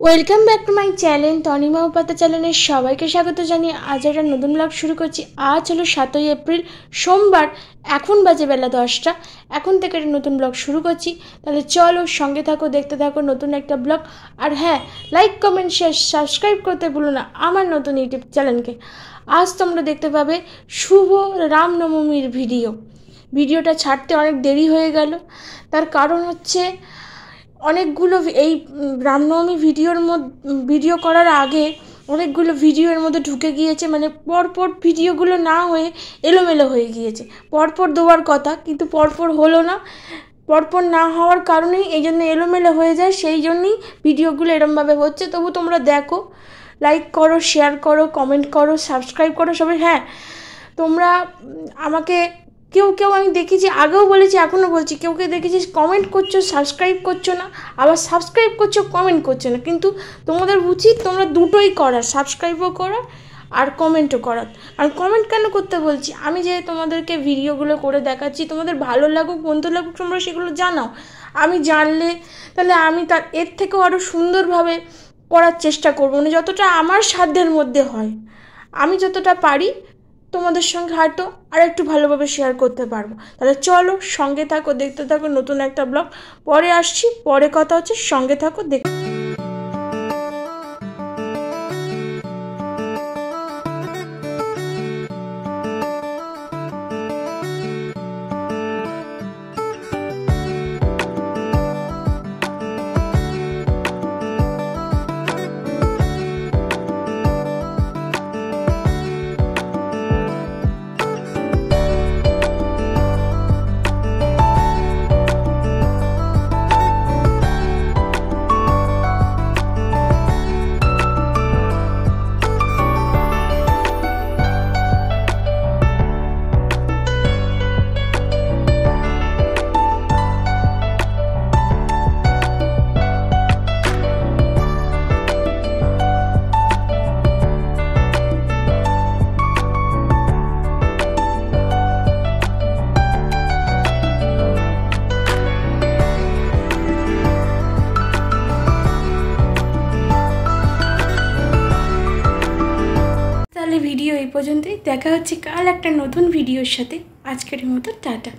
Welcome back to my channel Tanima Upadhyay চ্যানেলে সবাইকে স্বাগত জানিয়ে আজ একটা নতুন ব্লগ শুরু করছি। আজ হলো 7ই এপ্রিল সোমবার, এখন বাজে বেলা 10টা। এখন থেকে একটা নতুন ব্লগ শুরু করছি, তাহলে চলো সঙ্গে থাকো, দেখতে থাকো নতুন একটা ব্লগ। আর হ্যাঁ, লাইক কমেন্ট শেয়ার সাবস্ক্রাইব করতে ভুলো না আমার নতুন ইউটিউব চ্যানেলকে। আজ তোমরা দেখতে পাবে শুভ রামনবমীর ভিডিওটা ছাড়তে অনেক দেরি হয়ে গেল। তার কারণ হচ্ছে অনেকগুলো এই রামনবমী ভিডিও করার আগে অনেকগুলো ভিডিওর মধ্যে ঢুকে গিয়েছে, মানে পরপর ভিডিওগুলো না হয়ে এলোমেলো হয়ে গিয়েছে। পরপর দেওয়ার কথা কিন্তু পরপর হলো না, পরপর না হওয়ার কারণেই এই জন্য এলোমেলো হয়ে যায়, সেই জন্যই ভিডিওগুলো এরমভাবে হচ্ছে। তবু তোমরা দেখো, লাইক করো, শেয়ার করো, কমেন্ট করো, সাবস্ক্রাইব করো সবাই। হ্যাঁ, তোমরা আমাকে কেউ আমি দেখেছি, আগেও বলেছি এখনও বলছি, কেউ দেখেছি কমেন্ট করছো সাবস্ক্রাইব করছো না, আবার সাবস্ক্রাইব করছো কমেন্ট করছো না। কিন্তু তোমাদের উচিত তোমরা দুটোই করার, সাবস্ক্রাইবও করার আর কমেন্টও করার। আর কমেন্ট কেন করতে বলছি, আমি যে তোমাদেরকে ভিডিওগুলো করে দেখাচ্ছি, তোমাদের ভালো লাগুক মন্দ লাগুক তোমরা সেগুলো জানাও। আমি জানলে তাহলে আমি তার এর থেকেও আরও সুন্দরভাবে করার চেষ্টা করবো, মানে যতটা আমার সাধ্যের মধ্যে হয়, আমি যতটা পারি তোমাদের সঙ্গে হয়তো আর একটু ভালোভাবে শেয়ার করতে পারবো। তাহলে চলো সঙ্গে থাকো, দেখতে থাকো নতুন একটা ব্লগ। পরে আসছি, পরে কথা হচ্ছে, সঙ্গে থাকো দেখ। তাহলে ভিডিও এই পর্যন্তই, দেখা হচ্ছে কাল একটা নতুন ভিডিওর সাথে। আজকের মতো টাটা।